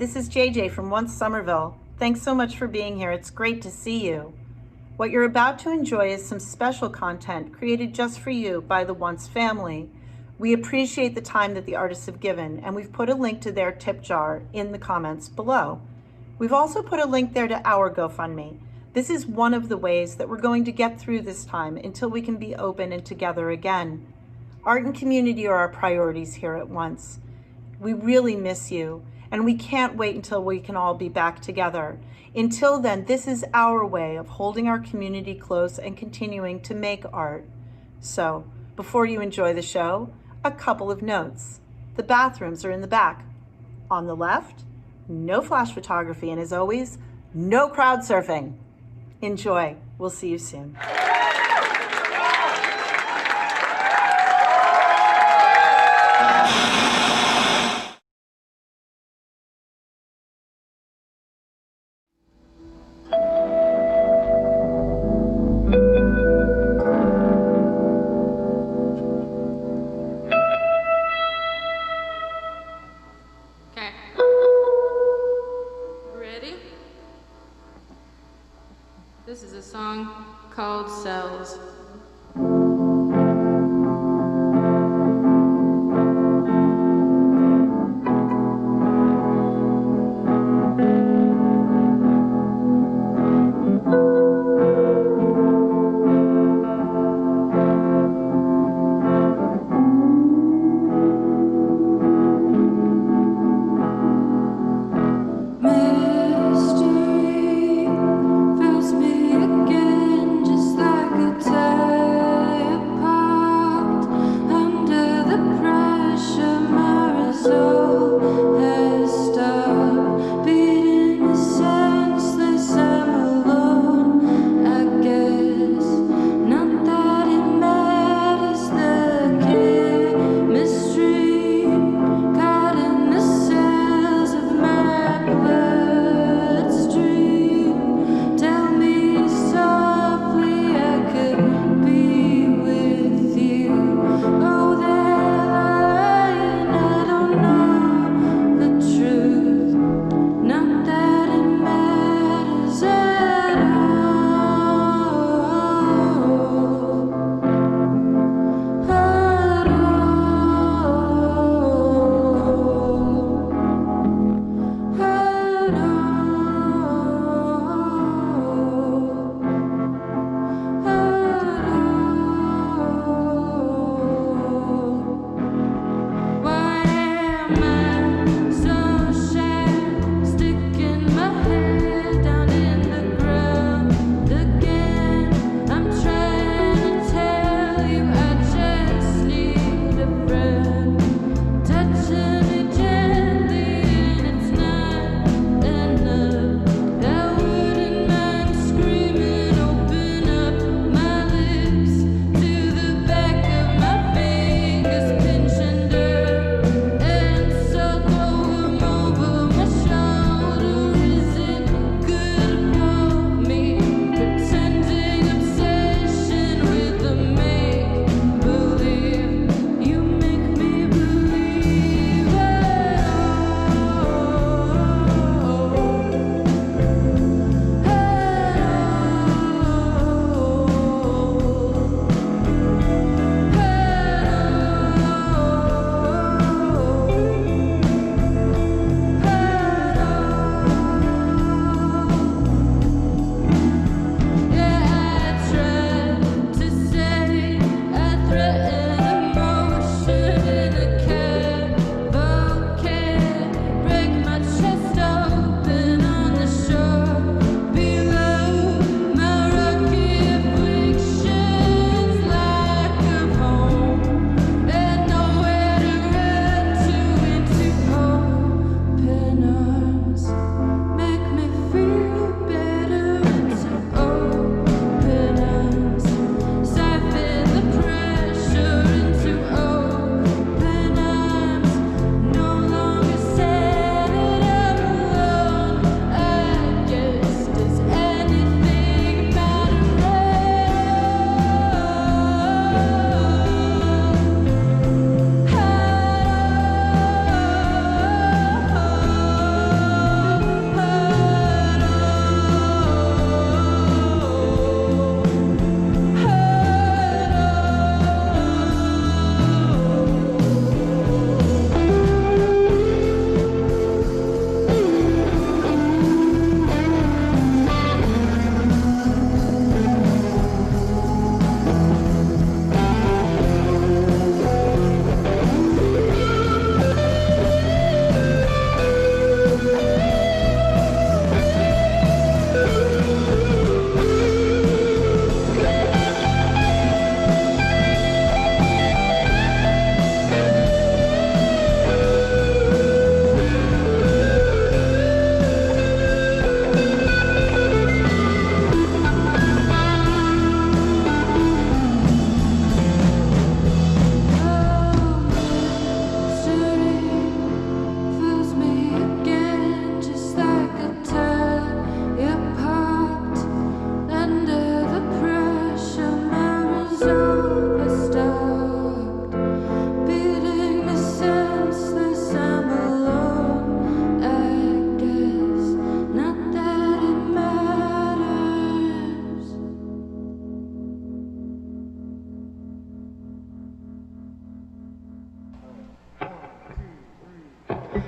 this is JJ from Once Somerville. Thanks so much for being here. It's great to see you. What you're about to enjoy is some special content created just for you by the Once family. We appreciate the time that the artists have given, and we've put a link to their tip jar in the comments below. We've also put a link there to our GoFundMe. This is one of the ways that we're going to get through this time until we can be open and together again. Art and community are our priorities here at Once. We really miss you, and we can't wait until we can all be back together. Until then, this is our way of holding our community close and continuing to make art. So, before you enjoy the show, a couple of notes. The bathrooms are in the back. On the left, no flash photography, and as always, no crowd surfing. Enjoy. We'll see you soon. This is a song called Cells. Mystery fills me again, just like a tide. Let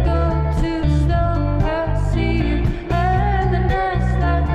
go too slow, I see you, and the nice life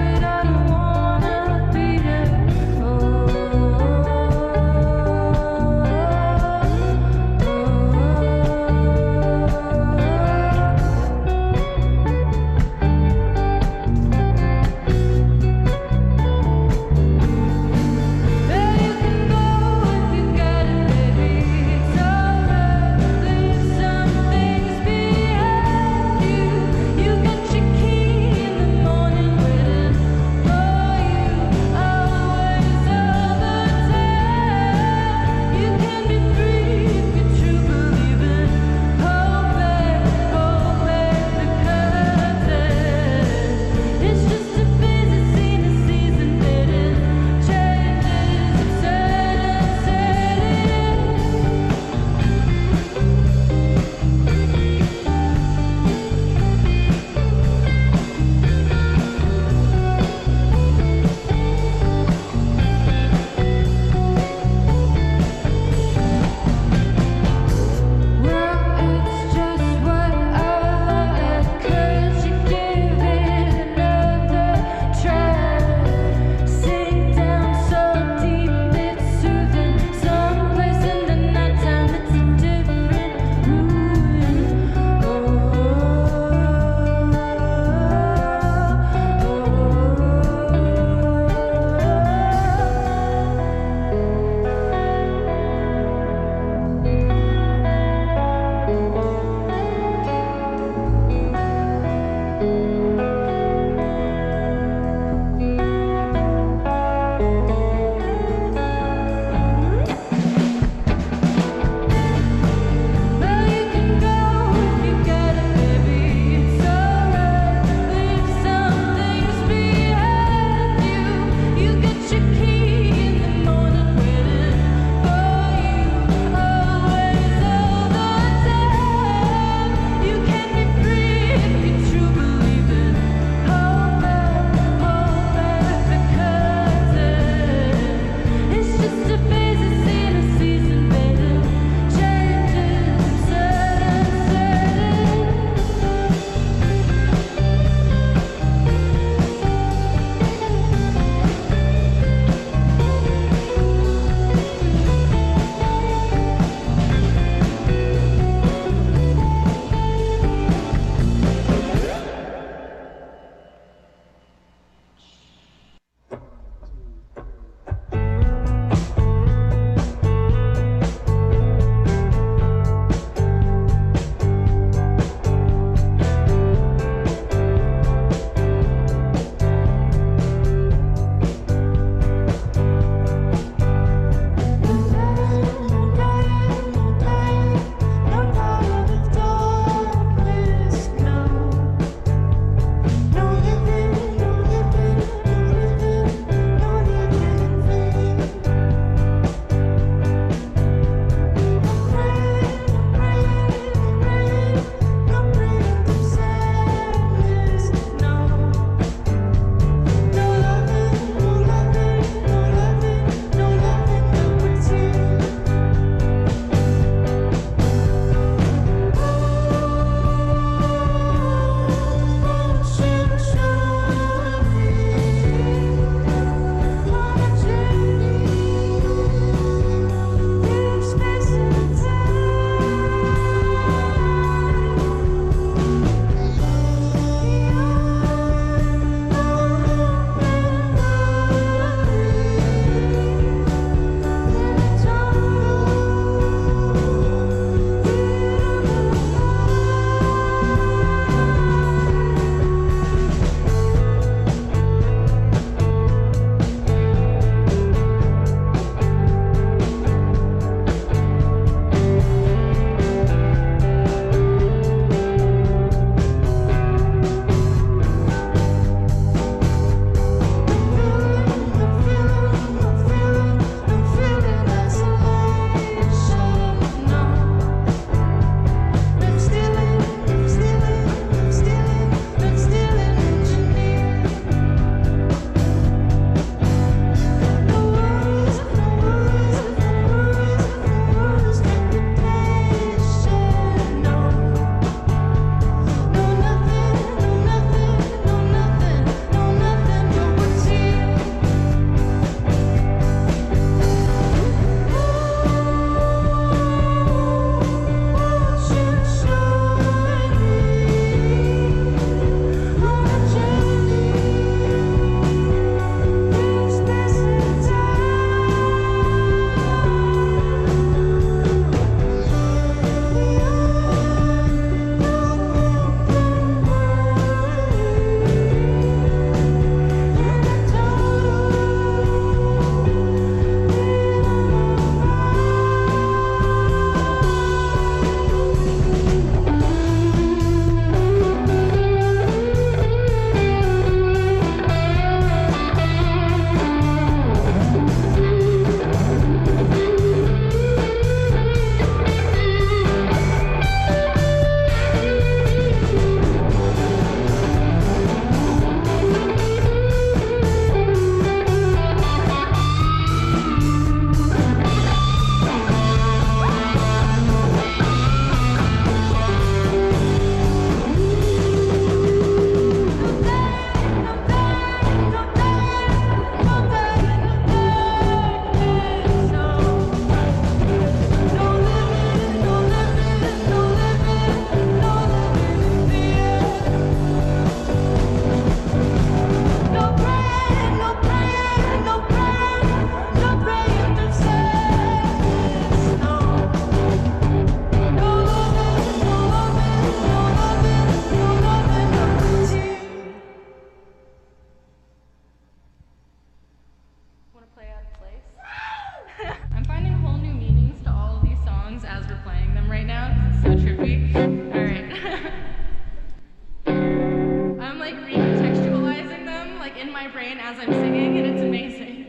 my brain as I'm singing, and it's amazing.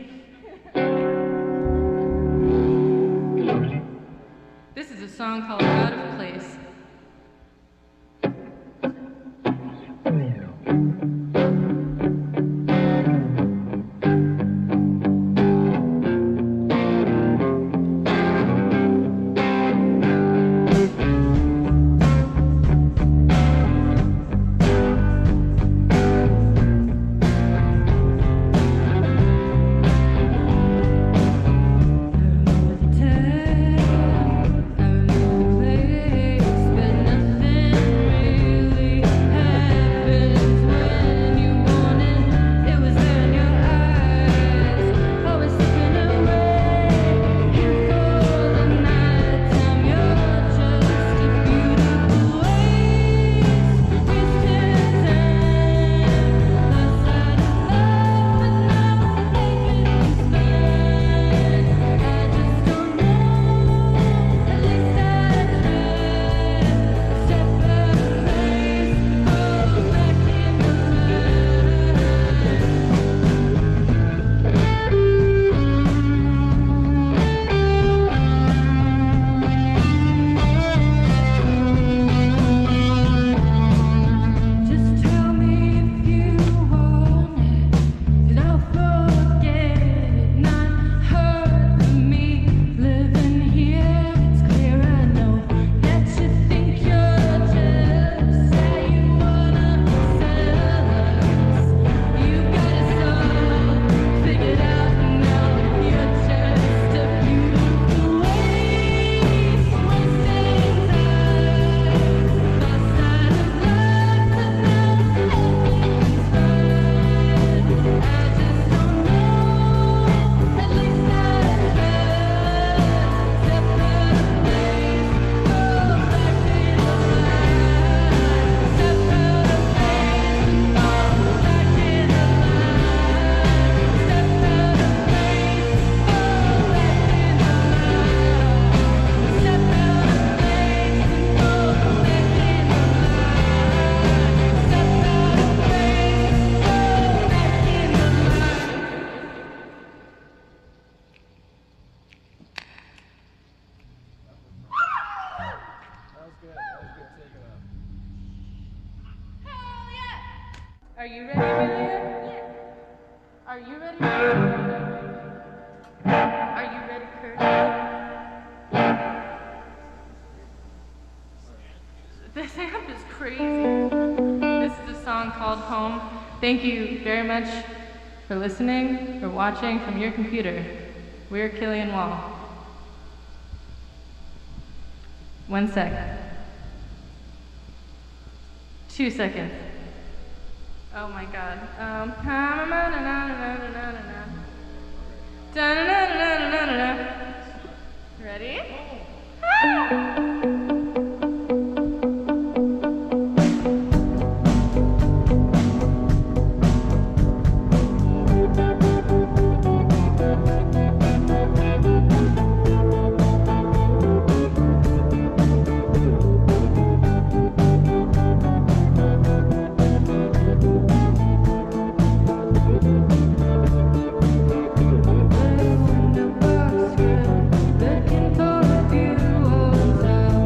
This is a song called Out of Place. Are you ready, Maria? Are you ready? Are you ready, Kurt? This amp is crazy. This is a song called Home. Thank you very much for listening or watching from your computer. We're Killian Whall. 1 sec. 2 seconds. Oh my god. Ready? Looking for a view of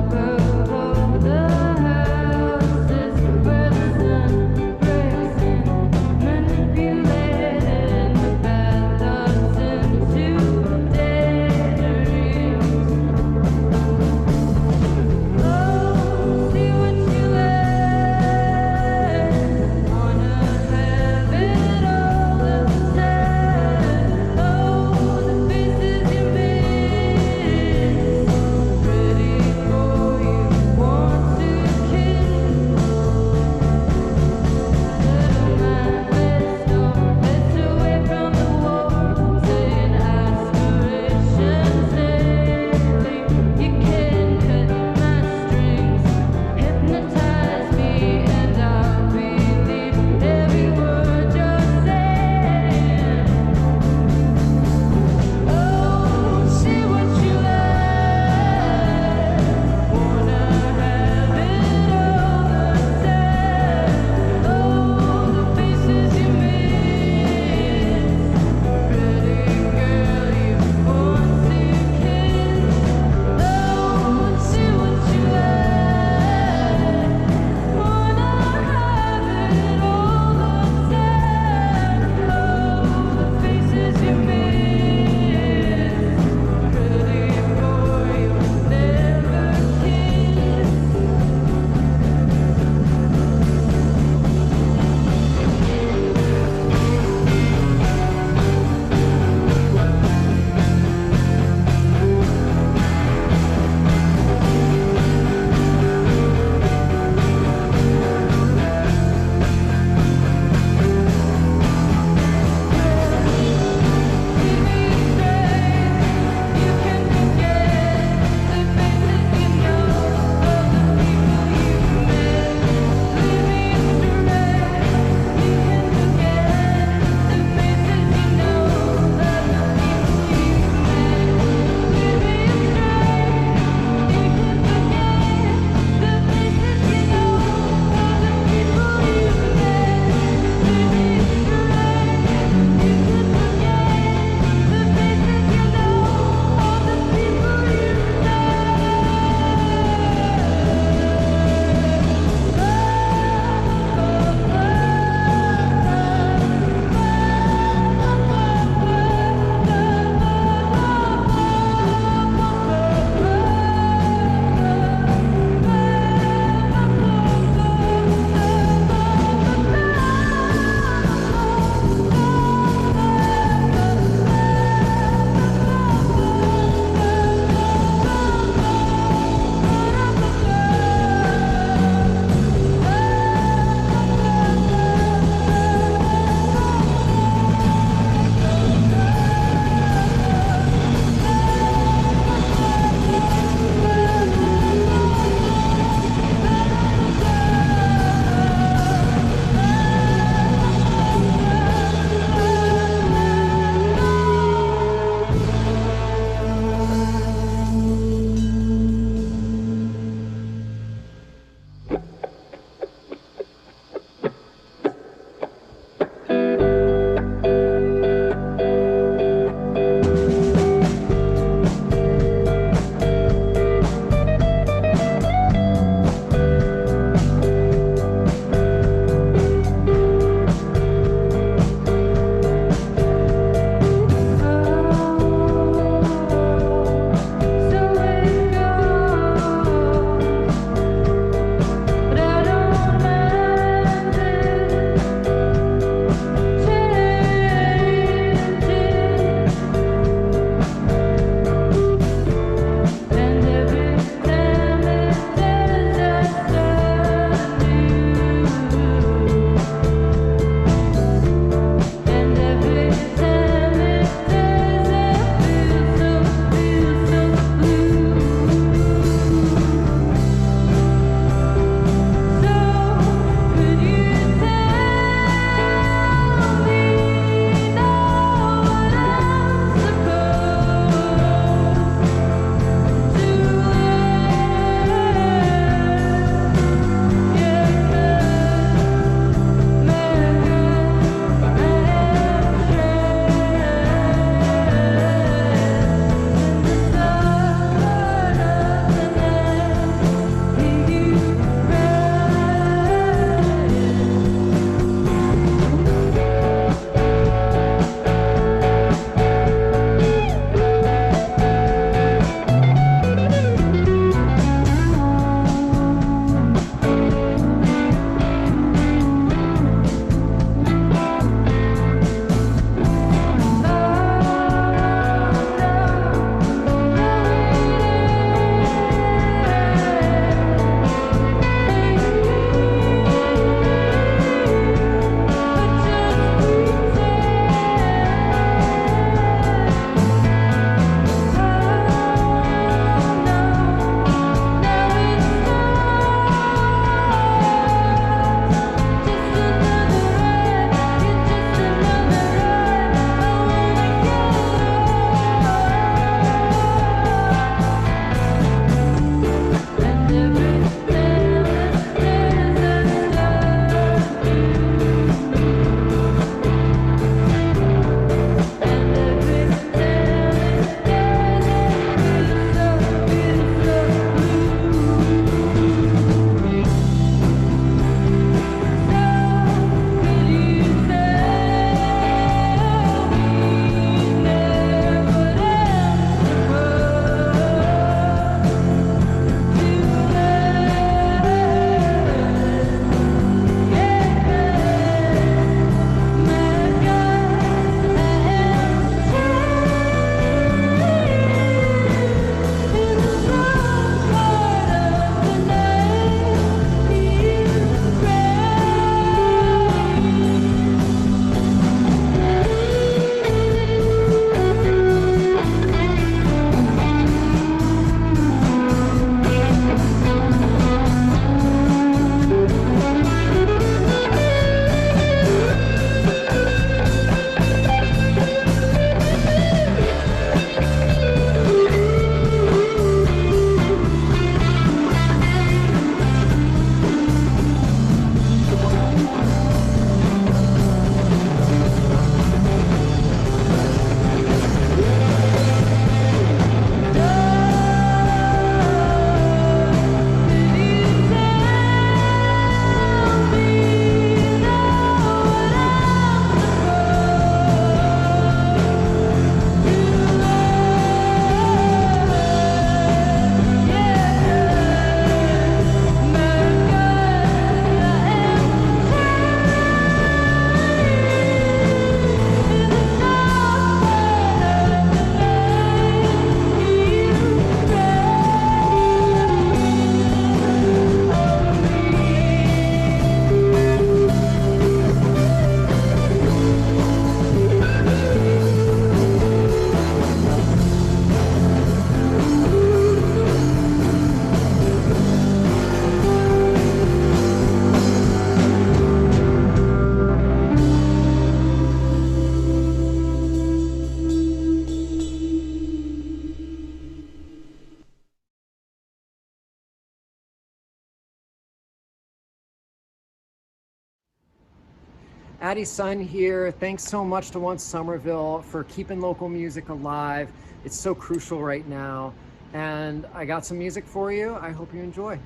Addie's son here. Thanks so much to Once Somerville for keeping local music alive. It's so crucial right now. And I got some music for you. I hope you enjoy.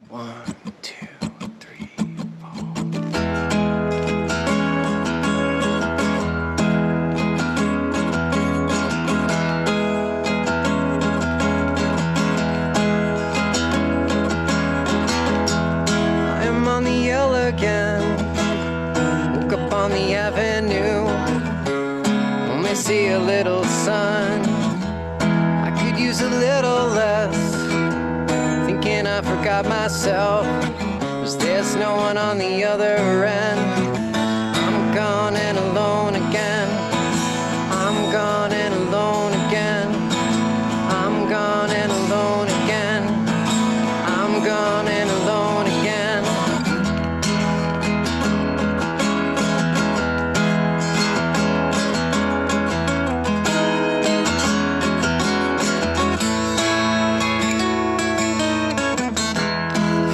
1, 2, 3, 4. I'm on the L again. Woke up on the avenue. Only see a little sun. I could use a little less. Thinking I forgot myself. Was there's no one on the other end? I'm gone and alone again. I'm gone and alone again. I'm gone and alone again. I'm gone and alone again.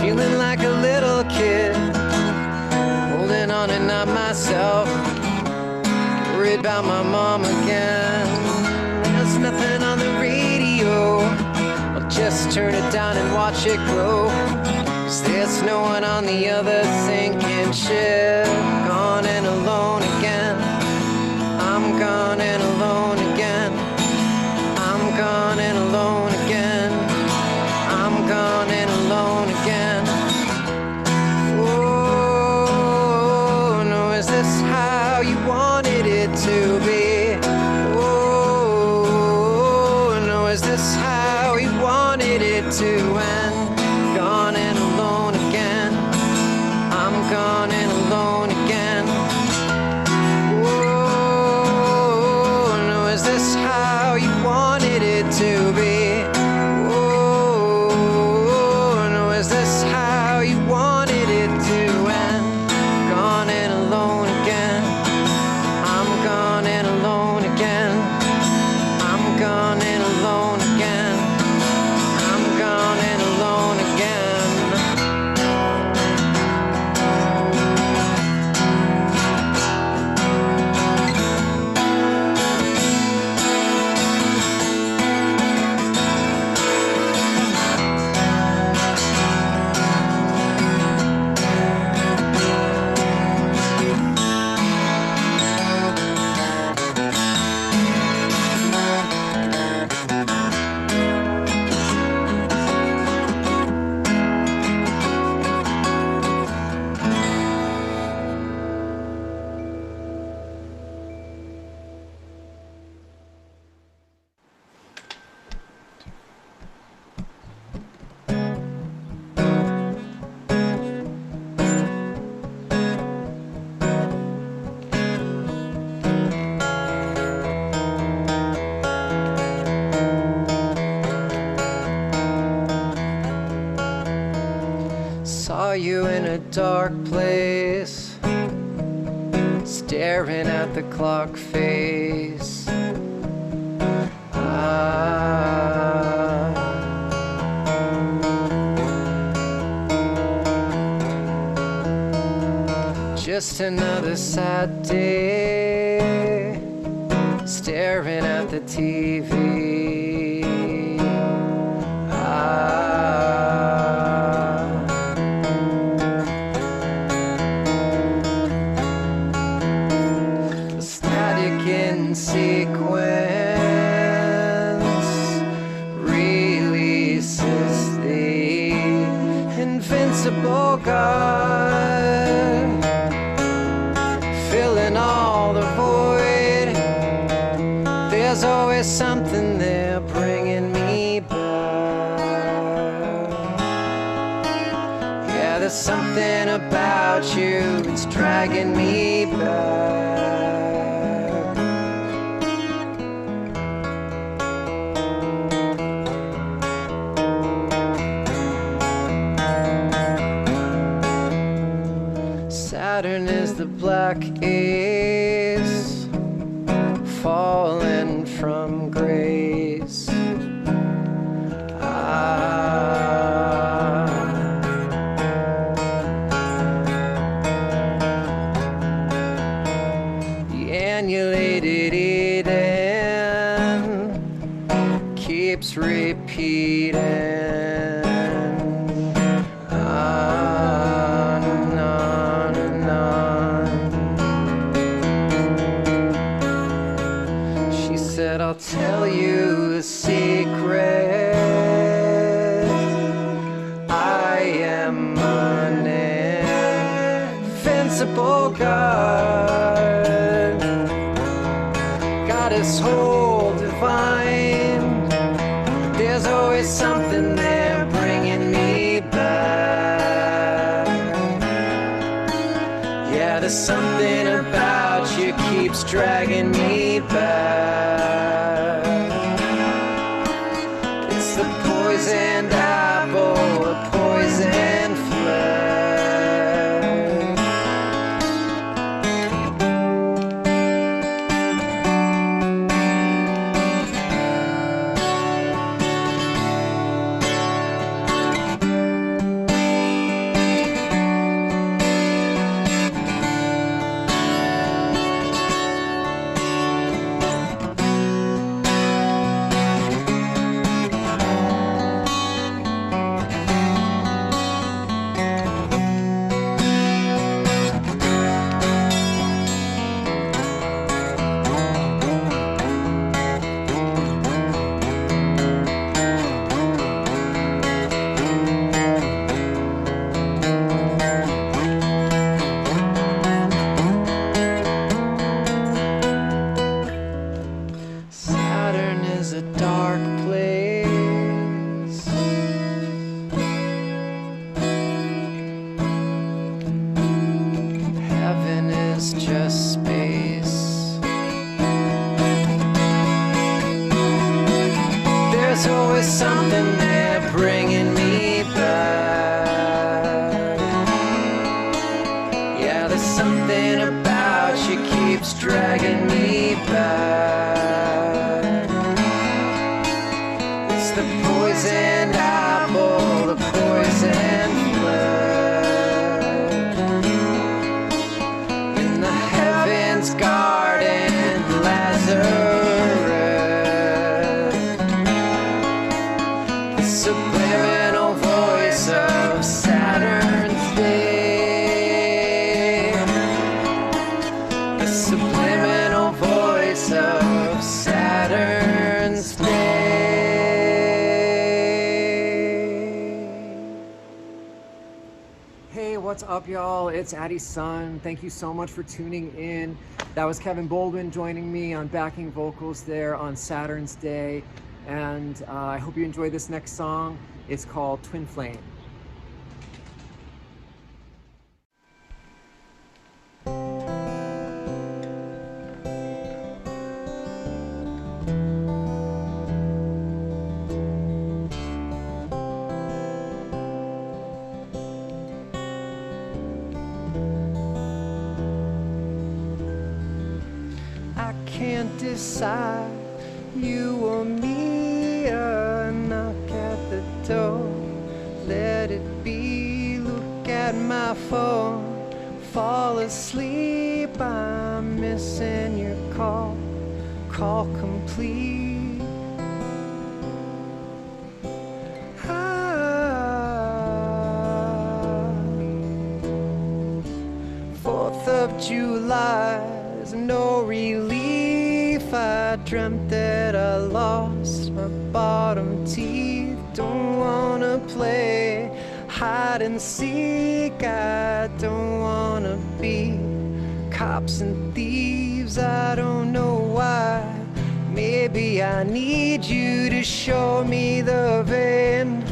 Feeling like a little kid, holding on and not myself. Worried about my mom again. There's nothing on the radio. I'll just turn it down and watch it glow. 'Cause there's no one on the other sinking ship. Gone and alone again. I'm gone and alone again. I'm gone and alone again. I'm gone and alone again. Oh, no, is this how you wanted it to be? Oh, no, is this how you wanted it to end? Gone and alone again. I'm gone and alone again. Oh, no, is this how you wanted it to be? Oh, no, is this how you wanted it to end? Gone and alone again. I'm gone and alone again. I'm gone and alone again. I'm gone and alone again. Saw you in a dark place, staring at the clock face. Just another sad day, staring at the TV. Static in sequence releases the invincible God, filling all the void. There's always something there bringing me back. Yeah, there's something about you, it's dragging me back. Saturn is the black ace, fallen from grace. repeating on and on and on. She said, I'll tell you a secret. I am an invincible God. Goddess whole divine. There's always something there bringing me back. Yeah, there's something about you keeps dragging me back. It's the poisoned apple, the poisoned flesh. Saturn is a dark place. Heaven is just space. There's always something there bringing me back. Yeah, there's something about you keeps dragging me back. It's the poisoned apple, the poisoned flesh. In the heavens garden, Lazarus. The subliminal voice of Saturn's day. The subliminal voice of Saturn's day. Hey, what's up, y'all? It's Addie's son. Thank you so much for tuning in. That was Kevin Baldwin joining me on backing vocals there on Saturn's Day. And I hope you enjoy this next song. It's called Twin Flame. I can't decide, you or me. A knock at the door, let it be. Look at my phone, fall asleep. I'm missing your call, call complete. Ah, 4th of July, there's no relief. I dreamt that I lost my bottom teeth. Don't wanna play hide and seek. I don't wanna be cops and thieves. I don't know why. Maybe I need you to show me the vein.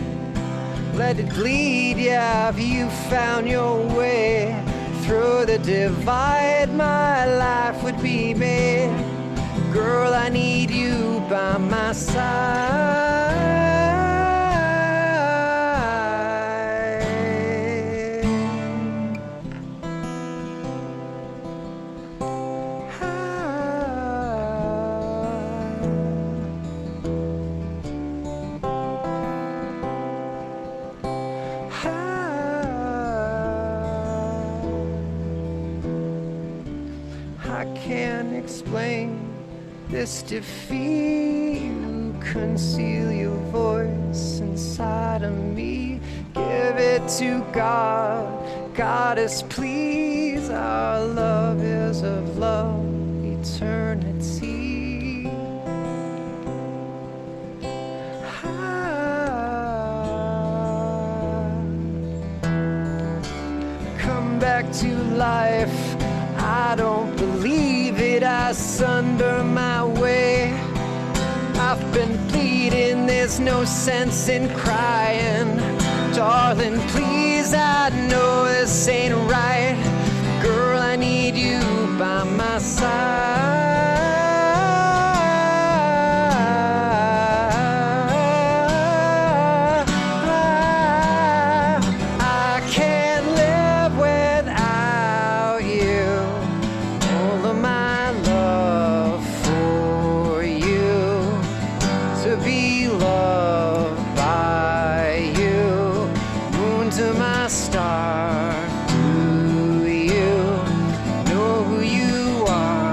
Let it bleed, yeah, have you found your way? Through the divide, my life would be made. Girl, I need you by my side. I can't explain this defeat. You conceal your voice inside of me. Give it to God, Goddess, please. Our love is of love, eternity. Come back to life, I don't believe it. I sunder my way. I've been bleeding, there's no sense in crying. Darling, please, I know this ain't right. Girl, I need you by my side. I can't live without you. All of my love for you, to be loved by you, moon to my star. Do you know who you are?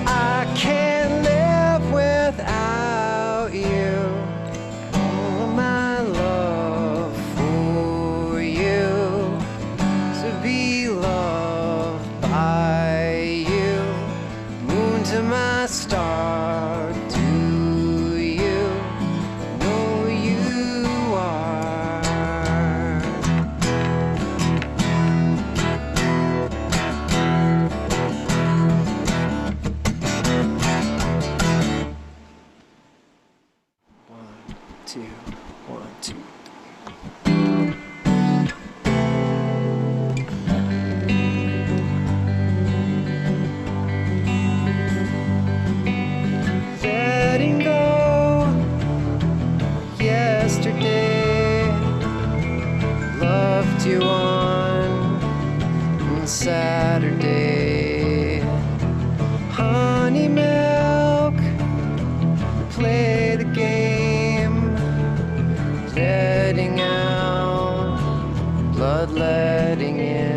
I can't live without you. All of my love for you, to be loved by you, moon to my star. Do you know who you are? One, two, one, two. Letting go yesterday, loved you on Saturday. Honey milk, play the game, letting out, blood letting in.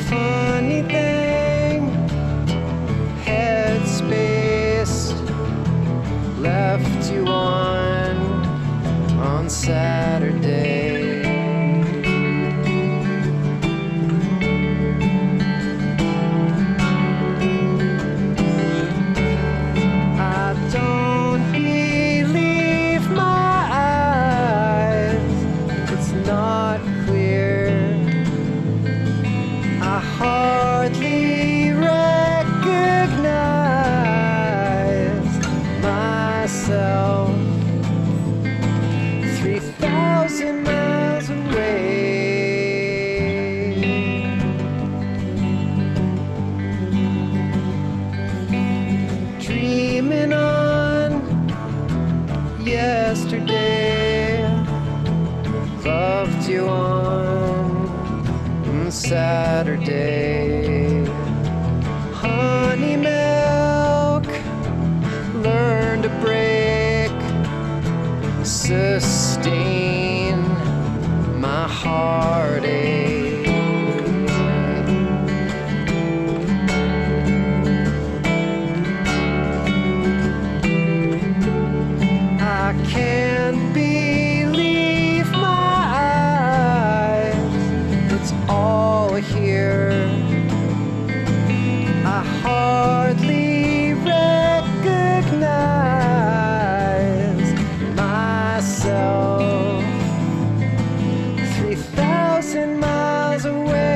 Funny thing, headspace, left you on Saturday. I don't believe my eyes, it's not clear. I hardly recognize myself. 3,000 miles away. Dreaming on yesterday, loved you on Saturday. Honey milk, learn to break, sustain my heartache. I can't believe my eyes, it's all here. I hardly recognize myself. 3,000 miles away.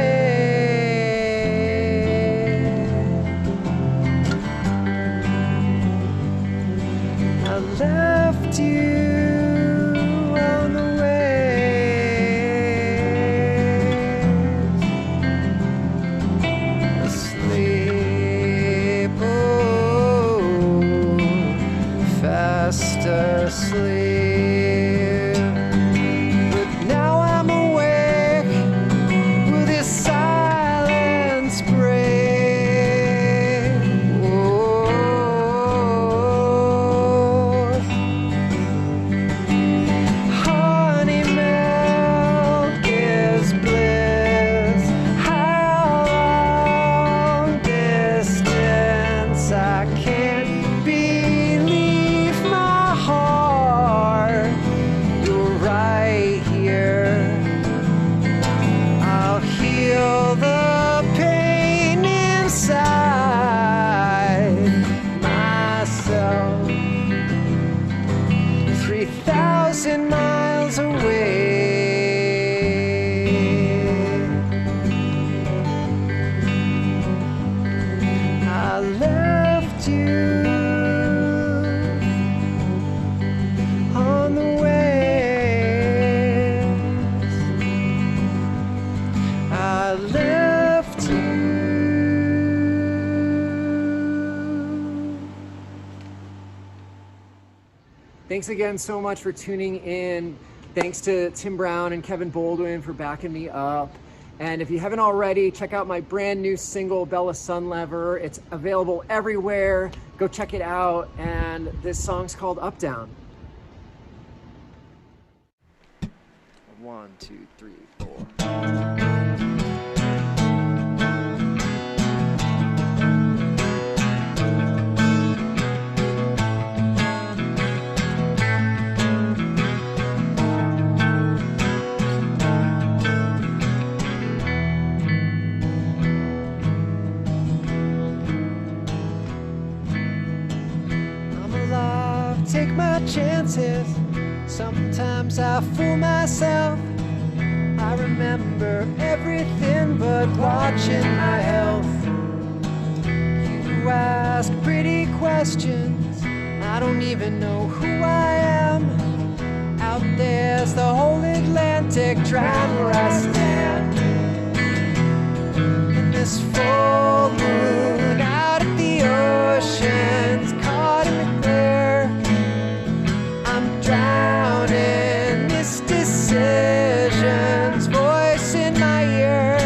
I left you on the waves, asleep. Thanks again so much for tuning in. Thanks to Tim Brown and Kevin Baldwin for backing me up. And if you haven't already, check out my brand new single, Bella Sunlever. It's available everywhere. Go check it out. And this song's called Up Down. 1, 2, 3, 4. Take my chances. Sometimes I fool myself. I remember everything but watching my health. You ask pretty questions. I don't even know who I am. Out there's the whole Atlantic drown where I stand. In this full moon out at the oceans, caught in the glare. Drowning this decision's voice in my ear.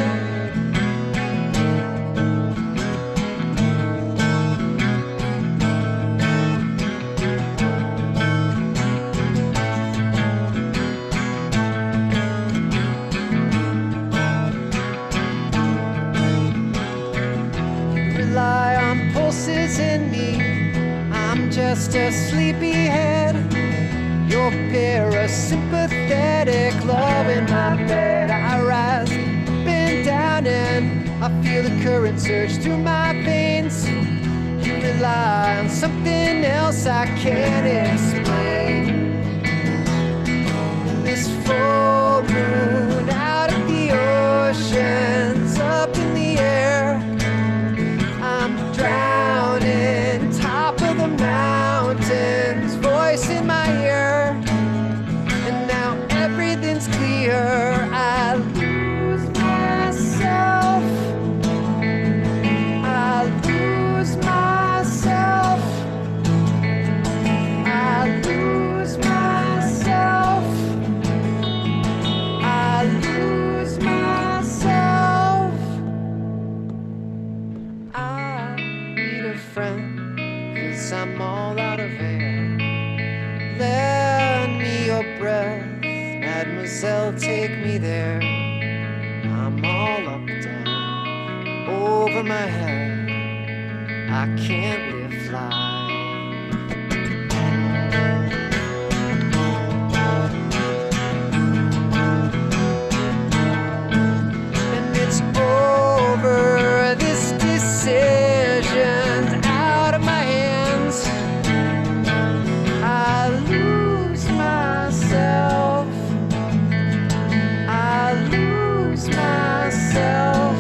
You rely on pulses in me. I'm just a sleepyhead. Your parasympathetic love in my bed. I rise up and down and I feel the current surge through my veins. You rely on something else I can't explain. This full moon out of the oceans, up in the air. I'm drowning, top of the mountains, voice in my ear. Everything's clear. I lose myself. I lose myself. I lose myself. I lose myself. I need a friend, 'cause I'm all out of air. Lend me your breath, Mademoiselle, take me there. I'm all up, down, over my head. I can't live life. And it's over, this decision's out of my hands. I lose myself. I lose myself.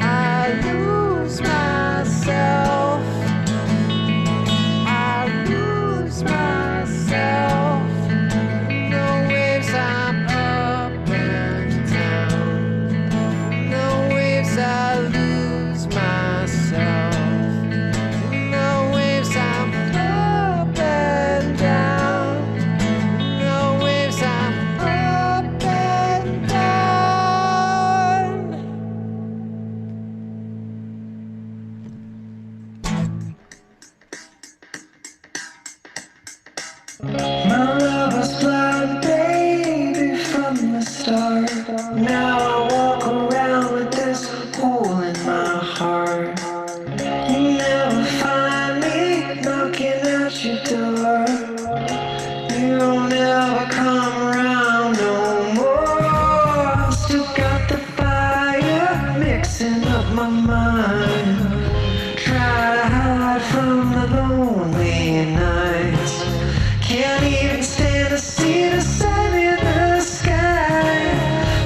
I lose myself. I lose myself. No waves, I'm up and down. No waves, I lose myself. No waves, I'm up and down. No waves, I'm up and down. My love was blind, baby, from the start. Now I walk around with this hole in my heart. You never find me knocking at your door. You'll never come around no more. Still got the fire mixing up my mind. Try to hide from the lonely nights. Can't even stand to see the sun in the sky.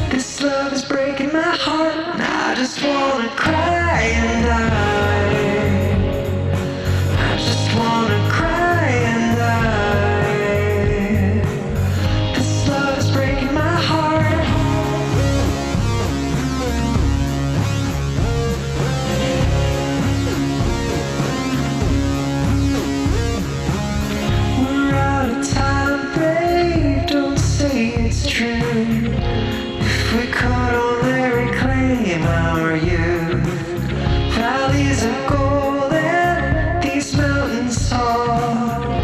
This love is breaking my heart, and I just wanna cry and die. I just wanna cry and die. This love is breaking my heart. our youth. Valleys of gold and these mountains tall.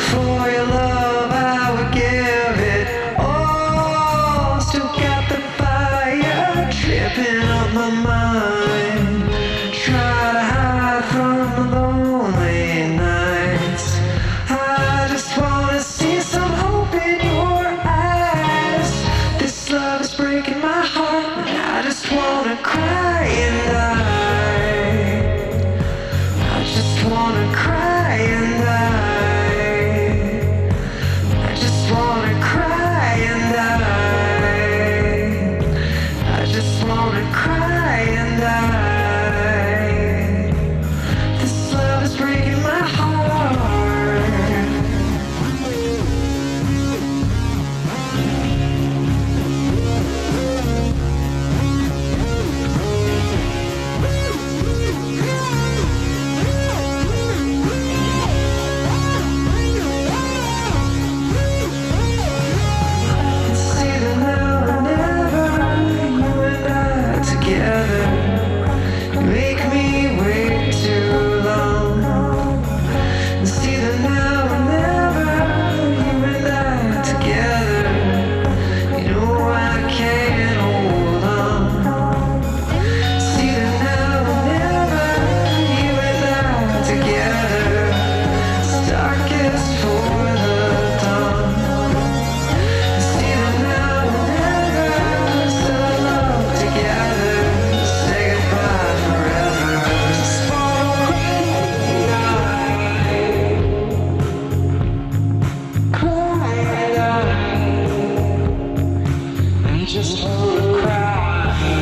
For your love I would give it all. Still got the fire tripping on my mind. Try to hide from the lonely nights. I just wanna see some hope in your eyes. This love is breaking my heart, and I just wanna cry and die. I just wanna cry and die. I just wanna cry and die. I just wanna cry and die. This love is breaking my heart. See that now or never, you and I together. You make me wait too long. See that now or never, you and I together. You know I can't hold on. See that now or never, you and I together. It's darkest for the dawn. See that now or never, still in love together. Say goodbye forever. Just wanna cry and I just wanna cry.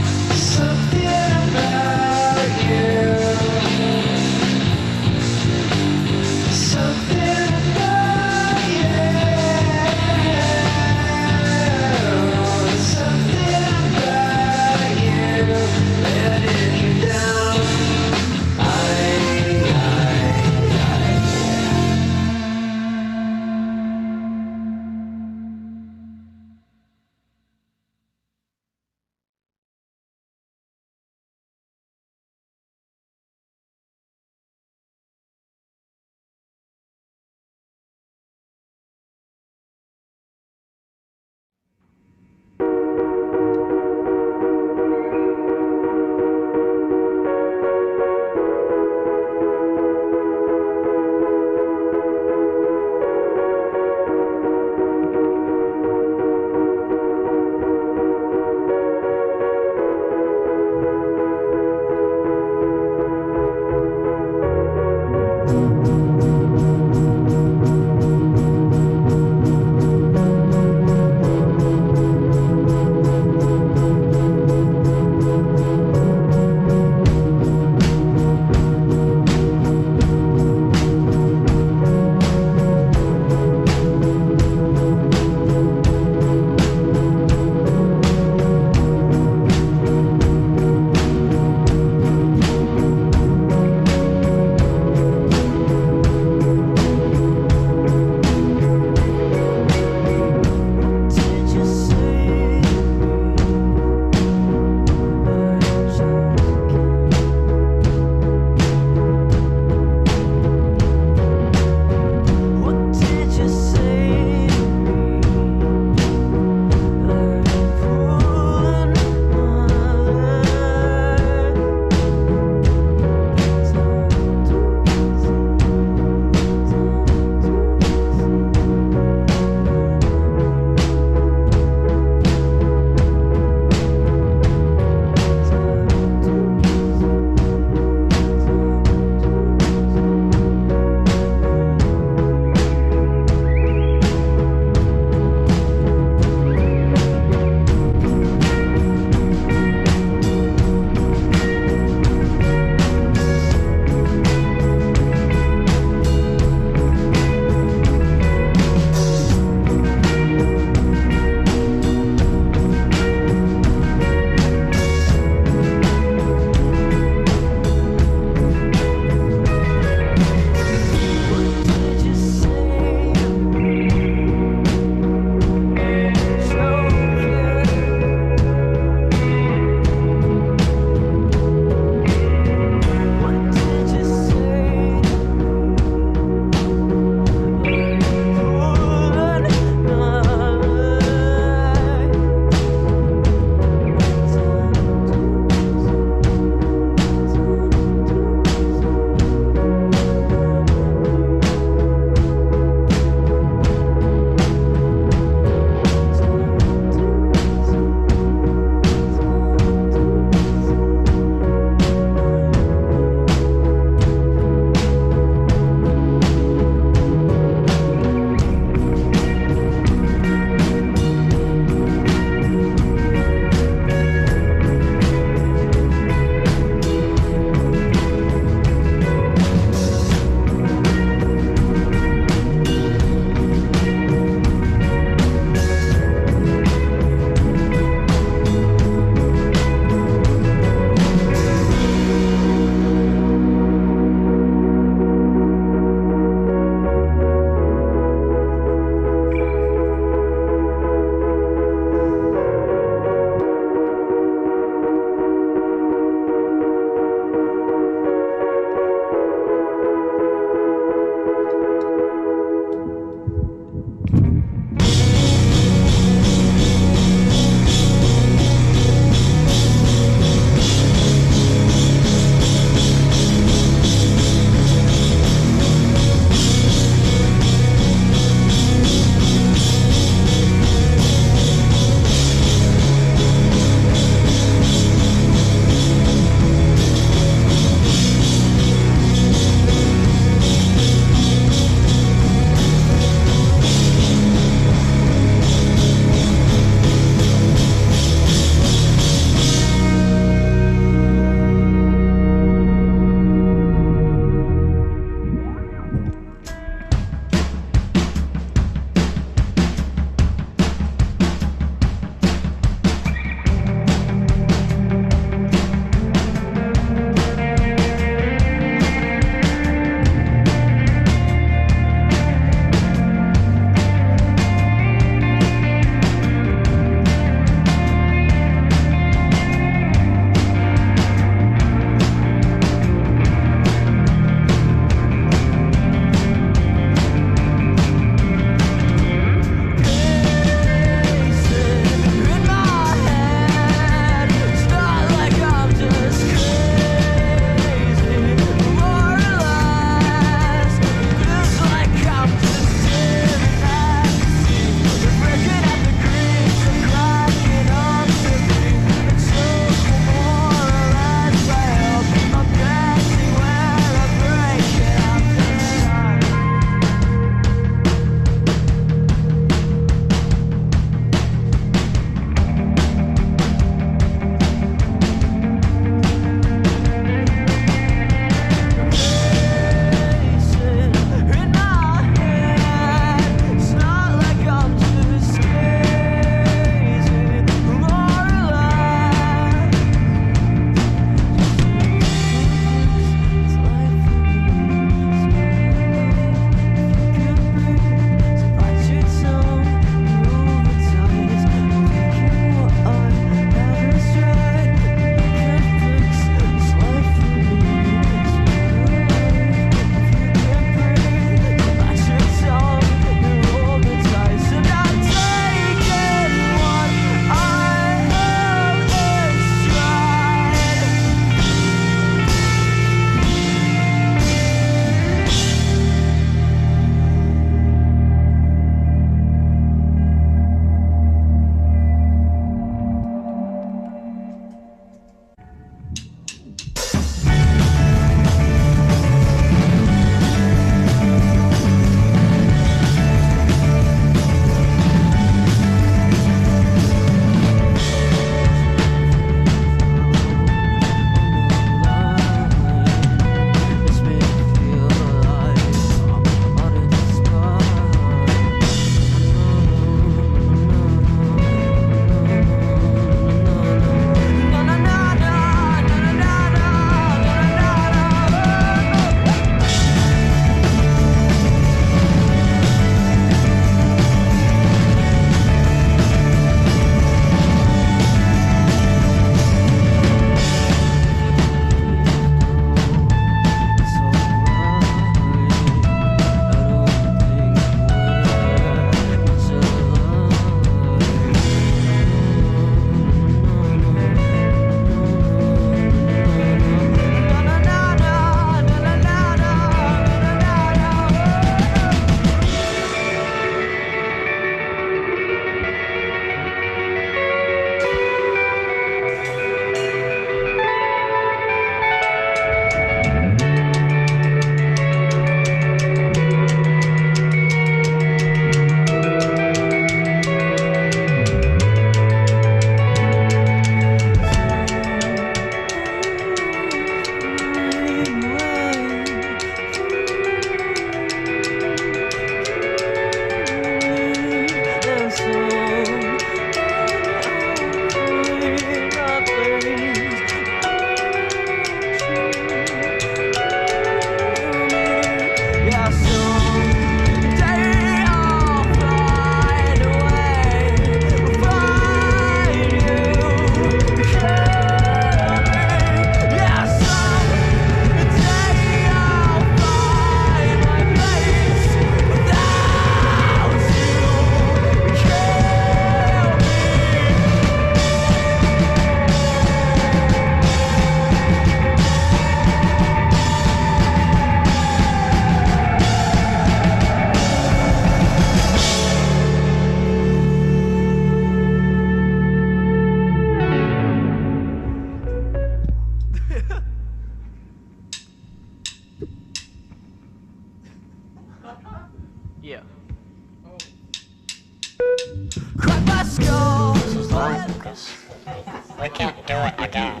We can't do it again.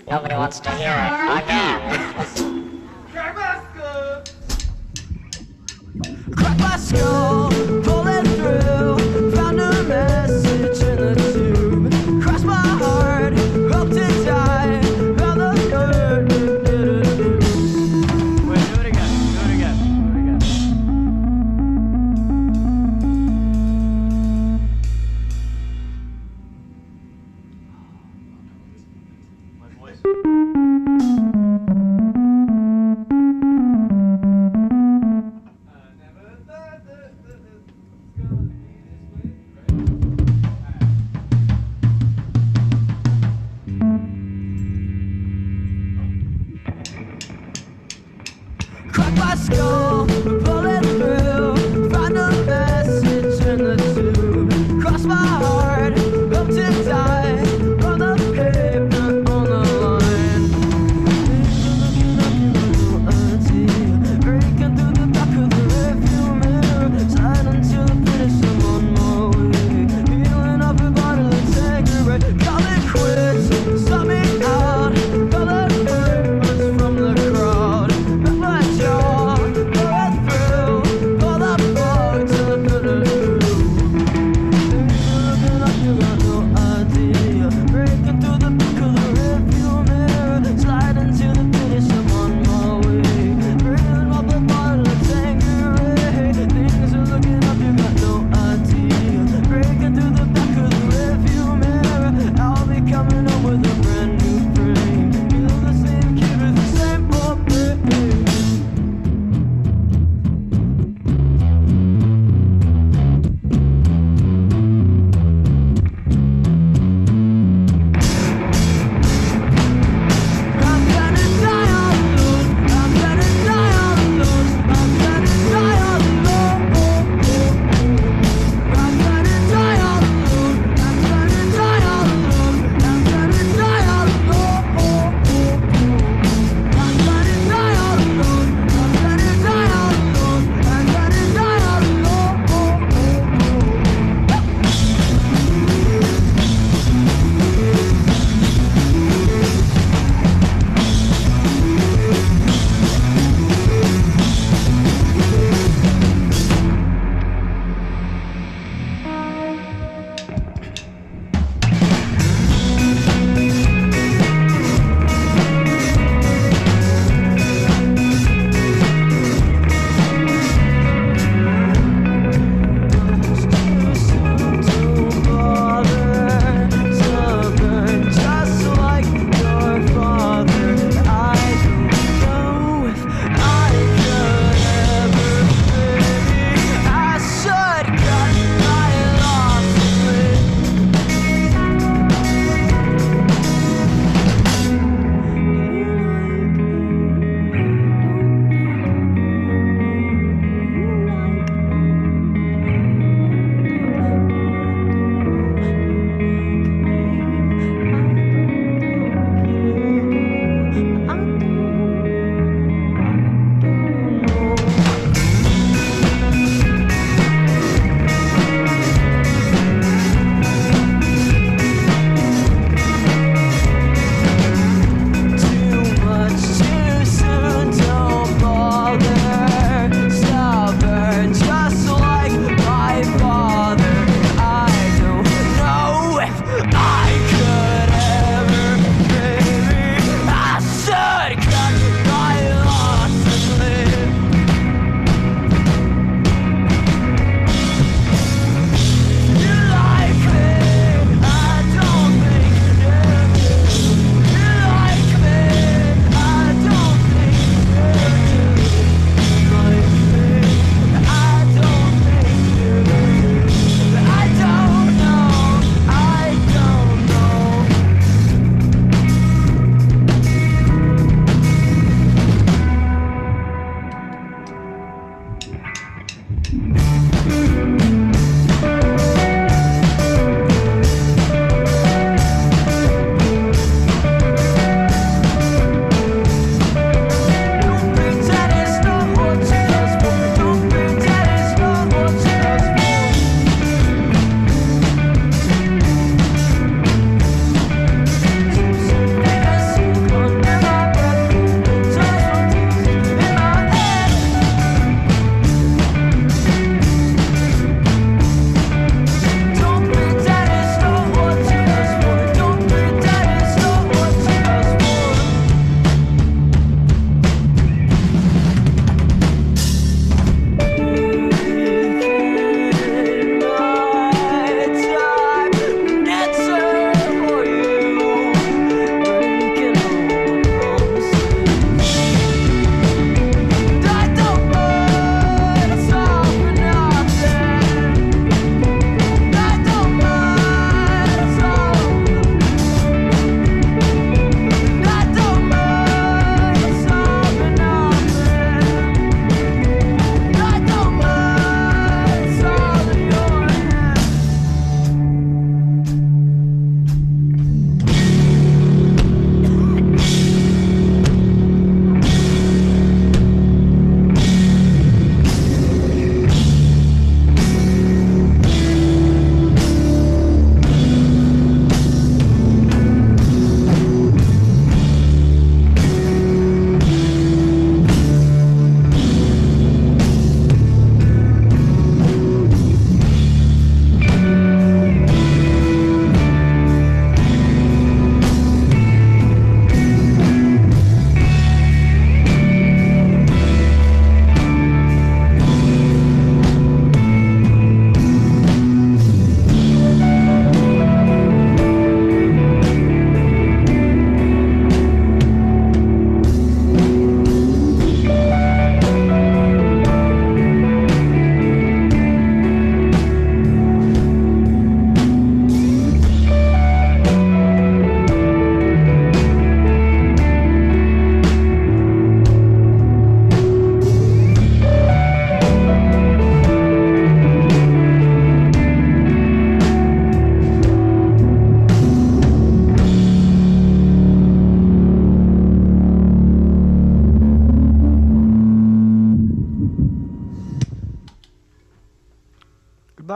Nobody wants to hear it again. Crack my skull, pulling through. Found a message in the tube. Cross my heart, hope to die. Found the dirt. Wait, do it again. Do it again. Do it again. My voice. Never thought that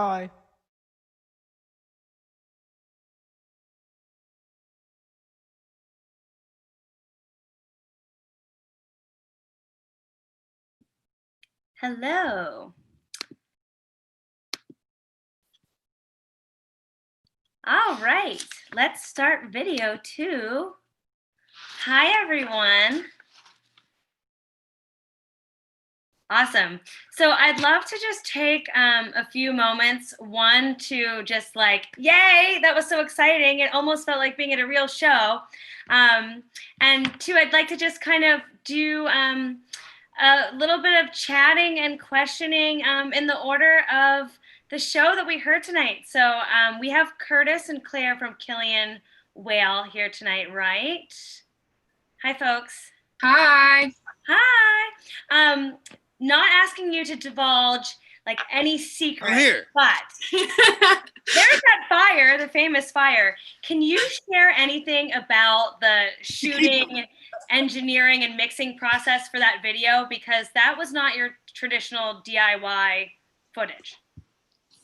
Bye. Hello. All right, let's start video 2. Hi, everyone. Awesome. So I'd love to just take a few moments, one, to just like, yay, that was so exciting. It almost felt like being at a real show. And two, I'd like to just kind of do a little bit of chatting and questioning in the order of the show that we heard tonight. So we have Curtis and Claire from Killian Whall here tonight, right? Hi, folks. Hi. Hi. Not asking you to divulge like any secret, I'm here. but there's that fire, the famous fire. Can you share anything about the shooting, engineering, and mixing process for that video? Because that was not your traditional DIY footage.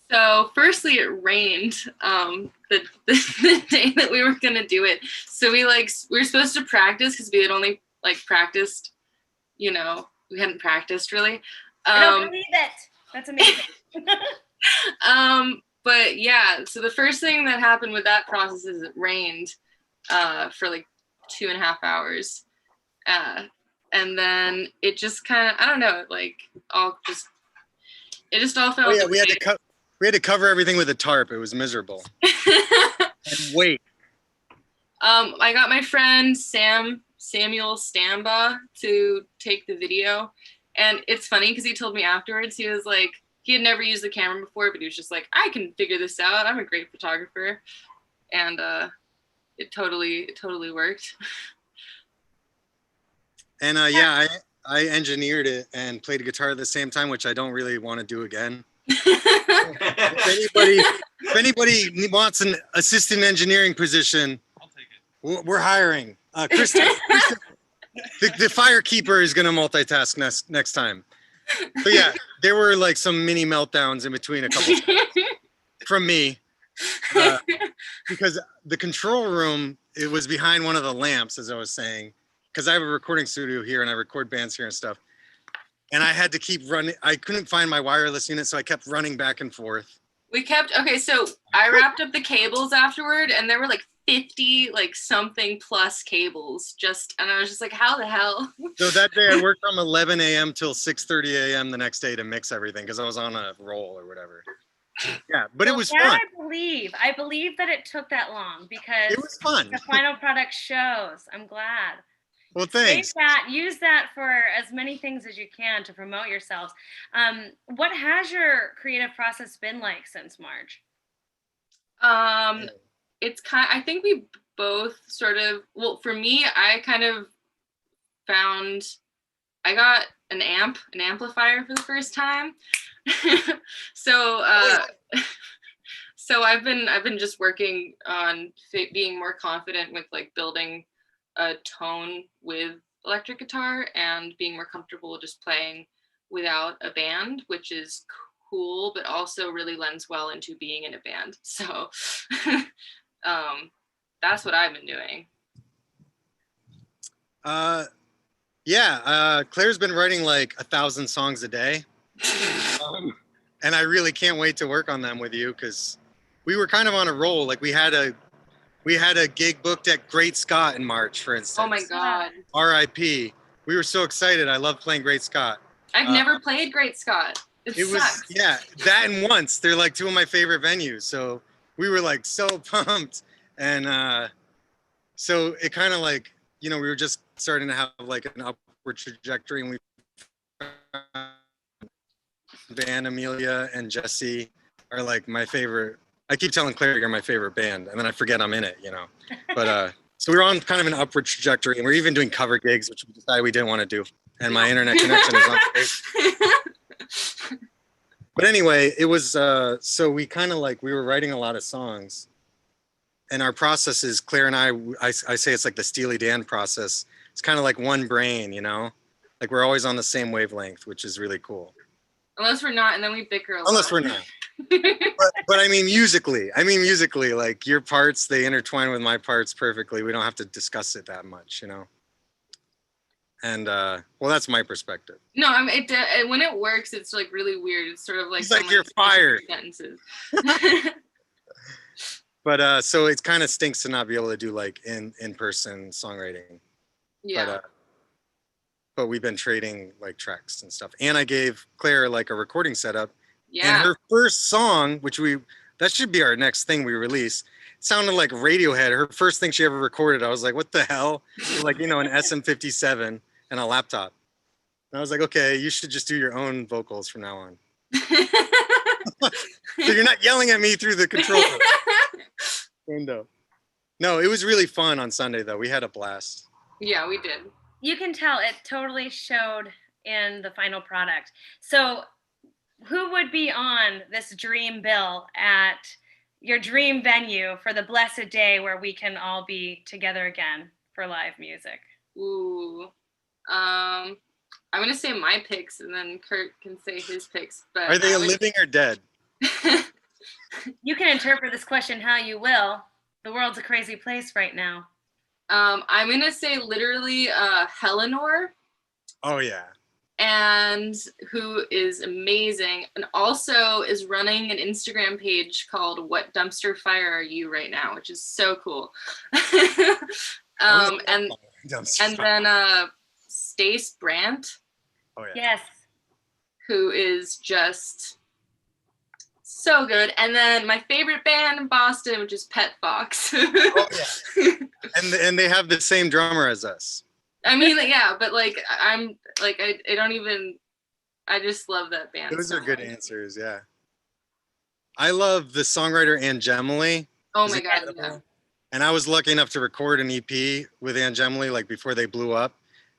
So firstly, it rained the day that we were gonna do it. So we were supposed to practice because we had only practiced, we hadn't practiced really. I don't believe it. That's amazing. But yeah, so the first thing that happened with that process is it rained for 2.5 hours. And then it just kind of, I don't know, it just all fell. Oh yeah, we had to cover everything with a tarp. It was miserable. And wait. I got my friend Samuel Stamba to take the video, and it's funny because he told me afterwards, he was like, he had never used the camera before, but he was just like, I can figure this out. I'm a great photographer, and it totally worked. And yeah, I engineered it and played guitar at the same time, which I don't really want to do again. If anybody wants an assistant engineering position, I'll take it. We're hiring. Kristen, the firekeeper is going to multitask next time. So yeah, there were some mini meltdowns in between a couple from me because the control room, it was behind one of the lamps, as I was saying, because I have a recording studio here and I record bands here and stuff. And I had to keep running. I couldn't find my wireless unit, so I kept running back and forth. Okay, so I wrapped up the cables afterward, and there were 50 something plus cables and I was just like, how the hell? So that day I worked from 11 a.m. till 6:30 a.m. the next day to mix everything because I was on a roll or whatever. Yeah, but it was fun. I believe that it took that long because it was fun. The final product shows. I'm glad. Well, thanks. Use that for as many things as you can to promote yourselves. What has your creative process been like since March? It's I think we both sort of, well, for me, I kind of found, I got an amplifier for the first time. So I've been just working on being more confident with building a tone with electric guitar and being more comfortable just playing without a band, which is cool, but also really lends well into being in a band. So that's what I've been doing. Claire's been writing 1,000 songs a day. And I really can't wait to work on them with you because we were kind of on a roll. We had a gig booked at Great Scott in March, for instance. Oh my God. R.I.P. We were so excited. I love playing Great Scott. I've never played Great Scott. It sucks. That and Once. They're two of my favorite venues. So we were so pumped. And so it kind of we were just starting to have an upward trajectory. And we band Amelia and Jesse are my favorite. I keep telling Claire you're my favorite band, and then I forget I'm in it, But so we were on kind of an upward trajectory, and we're even doing cover gigs, which we decided we didn't want to do. And my internet connection is on. But anyway, it was so we kind of we were writing a lot of songs, and our process is Claire and I say it's the Steely Dan process. It's kind of one brain, we're always on the same wavelength, which is really cool. Unless we're not, and then we bicker a lot. Unless we're not. but I mean musically, like your parts, they intertwine with my parts perfectly. We don't have to discuss it that much, you know. And well, that's my perspective. No, I mean, when it works, it's like really weird. It's sort of like, it's like you're fired. Sentences. But so it kind of stinks to not be able to do like in-person songwriting. Yeah. But we've been trading like tracks and stuff. And I gave Claire like a recording setup. Yeah. And her first song, that should be our next thing we release, sounded like Radiohead. Her first thing she ever recorded, I was like, what the hell? Like, you know, an SM57 and a laptop. And I was like, okay, you should just do your own vocals from now on. So you're not yelling at me through the control window. No, it was really fun on Sunday though. We had a blast. Yeah, we did. You can tell it totally showed in the final product. So who would be on this dream bill at your dream venue for the blessed day where we can all be together again for live music? Ooh. I'm going to say my picks and then Kurt can say his picks. But are they living or dead? You can interpret this question how you will. The world's a crazy place right now. I'm going to say literally Helenor. Oh, yeah. And who is amazing and also is running an Instagram page called What Dumpster Fire Are You right now, which is so cool. And then Stace Brandt. Oh, yeah. Yes. Who is just so good. And then my favorite band in Boston, which is Pet Fox. Oh, yeah. And they have the same drummer as us. I mean, yeah, but like I'm like I just love that band. Those are good answers, yeah. I love the songwriter Angemily. Oh my god, yeah. And I was lucky enough to record an EP with Angemily like before they blew up.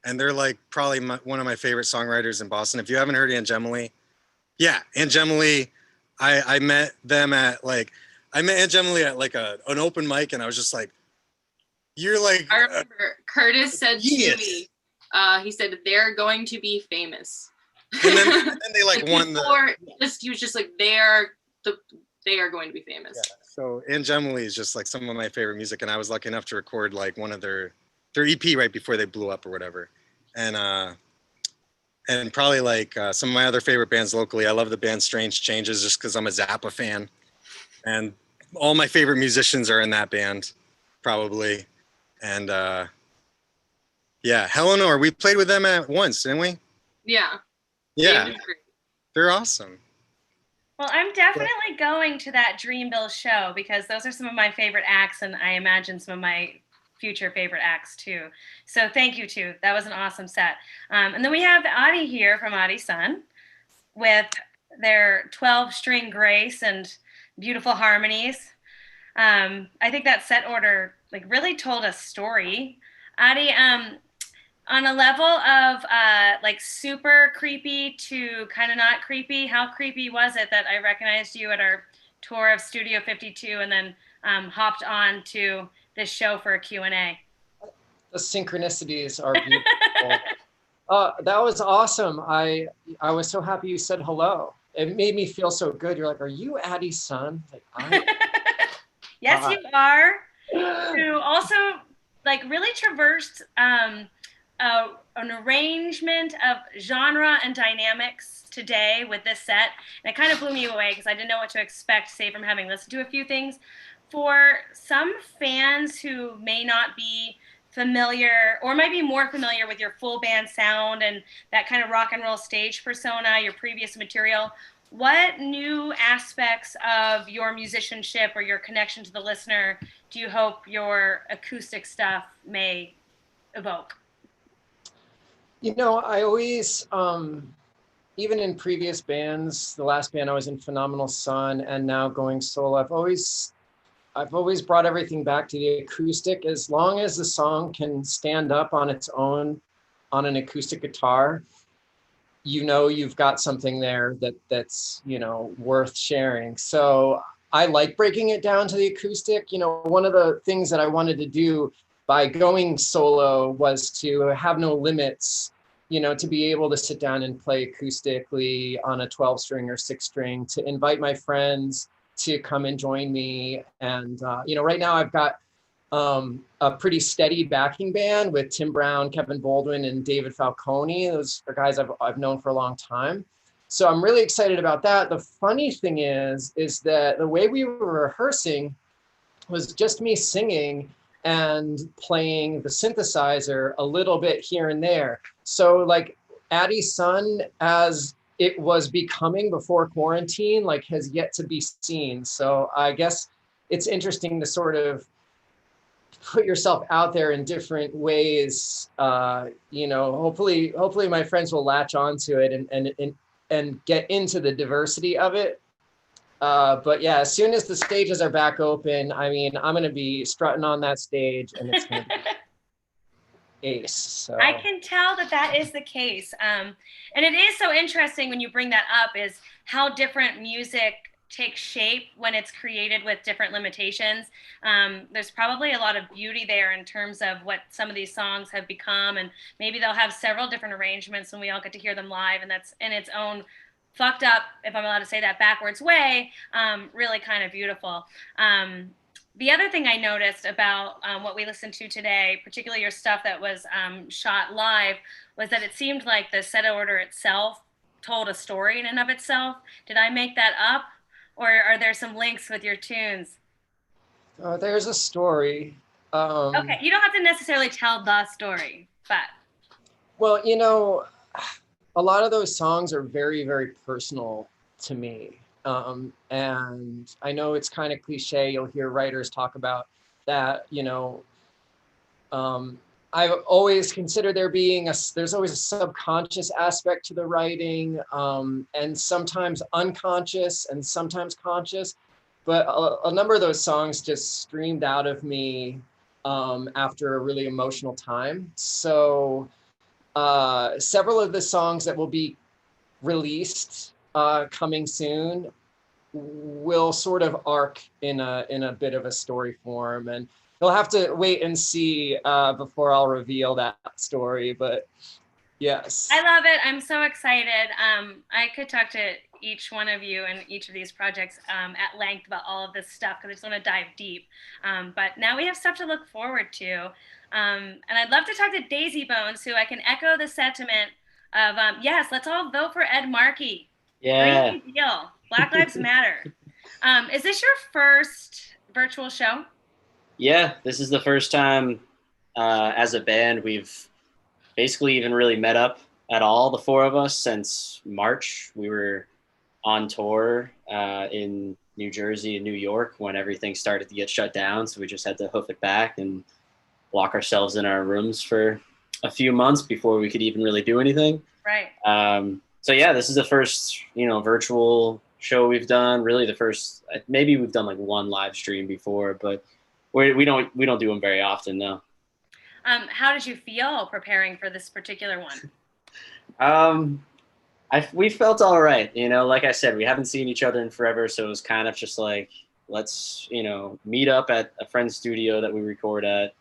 And they're like probably one of my favorite songwriters in Boston. If you haven't heard Angemily, yeah, Angemily, I met Angemily at like an open mic and I was just like, you're like. I remember Curtis said to me, he said, they're going to be famous. And then they like won he was just like, they are going to be famous. Yeah. So Angemily is just like some of my favorite music. And I was lucky enough to record like one of their EP right before they blew up or whatever. And probably like some of my other favorite bands locally. I love the band Strange Changes just because I'm a Zappa fan. And all my favorite musicians are in that band, probably. And yeah, Helenor, we played with them at once, didn't we? Yeah. Yeah. They're awesome. Well, I'm definitely going to that Dream Bill show because those are some of my favorite acts, and I imagine some of my future favorite acts too. So thank you too. That was an awesome set. And then we have Adi here from Adi Sun with their 12-string grace and beautiful harmonies. I think that set order like really told a story. Adi, on a level of like super creepy to kind of not creepy, how creepy was it that I recognized you at our tour of Studio 52 and then hopped on to this show for a Q&A? The synchronicities are beautiful. That was awesome. I was so happy you said hello. It made me feel so good. You're like, are you Addie's son? Like, yes, you are. Who also like really traversed an arrangement of genre and dynamics today with this set. And it kind of blew me away because I didn't know what to expect, say from having listened to a few things. For some fans who may not be familiar or might be more familiar with your full band sound and that kind of rock and roll stage persona, your previous material, what new aspects of your musicianship or your connection to the listener do you hope your acoustic stuff may evoke? You know, I always, even in previous bands, the last band I was in, Phenomenal Sun, and now going solo, I've always brought everything back to the acoustic. As long as the song can stand up on its own on an acoustic guitar, you know you've got something there that's you know worth sharing. So I like breaking it down to the acoustic. You know, one of the things that I wanted to do by going solo was to have no limits you know, to be able to sit down and play acoustically on a 12 string or 6 string, to invite my friends to come and join me. And, you know, right now I've got a pretty steady backing band with Tim Brown, Kevin Baldwin, and David Falcone. Those are guys I've known for a long time. So I'm really excited about that. The funny thing is that the way we were rehearsing was just me singing and playing the synthesizer a little bit here and there. So like Addie's Son, as it was becoming before quarantine, like has yet to be seen. So I guess it's interesting to sort of put yourself out there in different ways. You know, hopefully my friends will latch onto it and get into the diversity of it. But yeah, as soon as the stages are back open, I mean, I'm going to be strutting on that stage and it's going to be ace. So. I can tell that is the case. And it is so interesting when you bring that up, is how different music takes shape when it's created with different limitations. There's probably a lot of beauty there in terms of what some of these songs have become, and maybe they'll have several different arrangements when we all get to hear them live, and that's in its own fucked up, if I'm allowed to say that backwards way, really kind of beautiful. The other thing I noticed about what we listened to today, particularly your stuff that was shot live, was that it seemed like the set order itself told a story in and of itself. Did I make that up? Or are there some links with your tunes? There's a story. Okay, you don't have to necessarily tell the story, but. Well, you know, a lot of those songs are very, very personal to me. And I know it's kind of cliche. You'll hear writers talk about that, you know. I've always considered there's always a subconscious aspect to the writing, and sometimes unconscious and sometimes conscious. But a number of those songs just streamed out of me after a really emotional time. So several of the songs that will be released coming soon will sort of arc in a bit of a story form, and you'll have to wait and see before I'll reveal that story. But yes, I love it. I'm so excited. I could talk to each one of you and each of these projects at length about all of this stuff, because I just want to dive deep. But now we have stuff to look forward to. And I'd love to talk to Daisybones, who I can echo the sentiment of, yes, let's all vote for Ed Markey. Yeah. Green deal. Black Lives Matter. Is this your first virtual show? Yeah, this is the first time as a band we've basically even really met up at all, the four of us, since March. We were on tour in New Jersey and New York when everything started to get shut down, so we just had to hoof it back and lock ourselves in our rooms for a few months before we could even really do anything. Right. So yeah, this is the first, you know, virtual show we've done. Really the first, maybe we've done like one live stream before, but we don't do them very often, no. How did you feel preparing for this particular one? We felt all right, you know, like I said, we haven't seen each other in forever. So it was kind of just like, let's, you know, meet up at a friend's studio that we record at.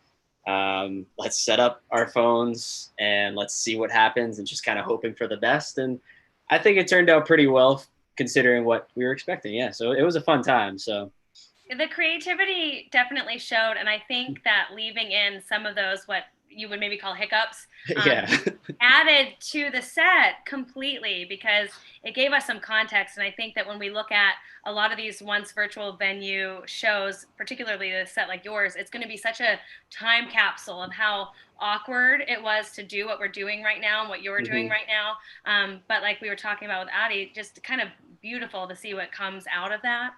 Let's set up our phones and let's see what happens, and just kind of hoping for the best. And I think it turned out pretty well considering what we were expecting. Yeah. So it was a fun time. So the creativity definitely showed. And I think that leaving in some of those, what you would maybe call hiccups, added to the set completely, because it gave us some context. And I think that when we look at a lot of these once virtual venue shows, particularly a set like yours, it's going to be such a time capsule of how awkward it was to do what we're doing right now and what you're doing right now. But like we were talking about with Addie, just kind of beautiful to see what comes out of that.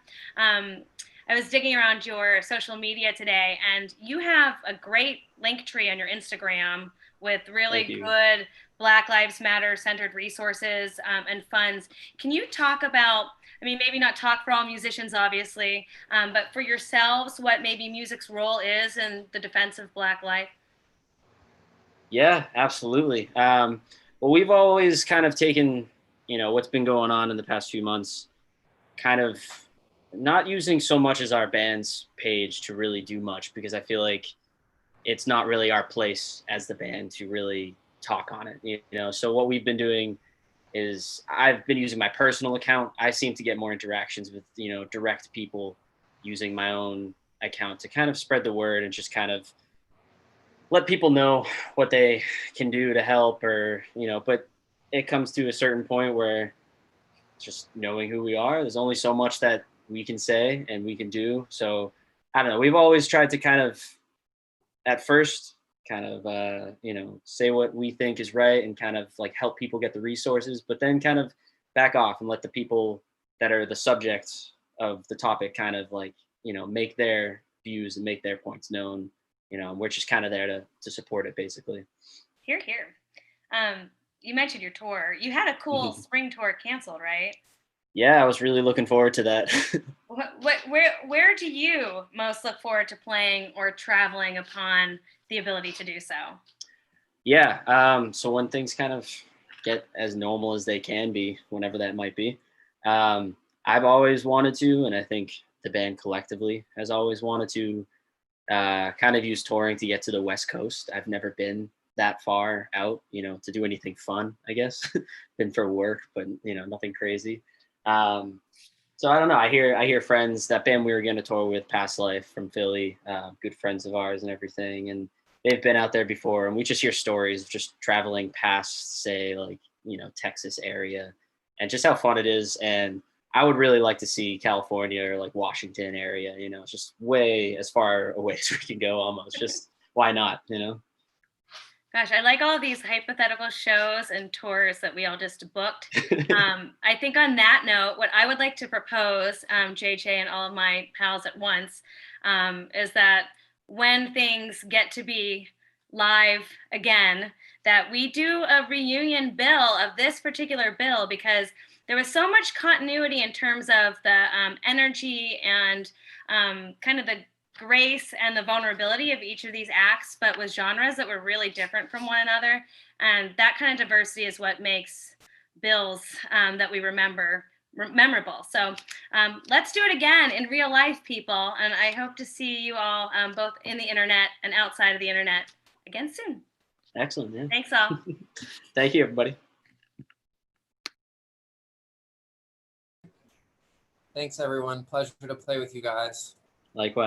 I was digging around your social media today, and you have a great link tree on your Instagram with really good Black Lives Matter centered resources and funds. Can you talk about, I mean, maybe not talk for all musicians, obviously, but for yourselves, what maybe music's role is in the defense of Black life? Yeah, absolutely. Well, we've always kind of taken, you know, what's been going on in the past few months, kind of not using so much as our band's page to really do much, because I feel like it's not really our place as the band to really talk on it, you know. So what we've been doing is I've been using my personal account. I seem to get more interactions with, you know, direct people using my own account to kind of spread the word and just kind of let people know what they can do to help, or, you know, but it comes to a certain point where just knowing who we are, there's only so much that we can say and we can do. So I don't know. We've always tried to kind of, at first, kind of, you know, say what we think is right and kind of like help people get the resources, but then kind of back off and let the people that are the subjects of the topic kind of like, you know, make their views and make their points known. You know, we're just kind of there to support it, basically. Here, here. You mentioned your tour. You had a cool spring tour canceled, right? Yeah, I was really looking forward to that. Where do you most look forward to playing or traveling upon the ability to do so? Yeah, so when things kind of get as normal as they can be, whenever that might be, I've always wanted to, and I think the band collectively has always wanted to kind of use touring to get to the West Coast. I've never been that far out, you know, to do anything fun, I guess. Been for work, but, you know, nothing crazy. So I don't know. I hear friends, that band we were going to tour with, Past Life from Philly, good friends of ours and everything, and they've been out there before, and we just hear stories of just traveling past, say, like, you know, Texas area, and just how fun it is. And I would really like to see California or like Washington area, you know, just way as far away as we can go almost. Just why not, you know? Gosh, I like all of these hypothetical shows and tours that we all just booked. I think on that note, what I would like to propose, JJ and all of my pals at once, is that when things get to be live again, that we do a reunion bill of this particular bill, because there was so much continuity in terms of the energy and kind of the grace and the vulnerability of each of these acts, but with genres that were really different from one another. And that kind of diversity is what makes bills that we remember memorable. So let's do it again in real life, people. And I hope to see you all both in the internet and outside of the internet again soon. Excellent, man. Thanks all. Thank you, everybody. Thanks, everyone. Pleasure to play with you guys. Likewise.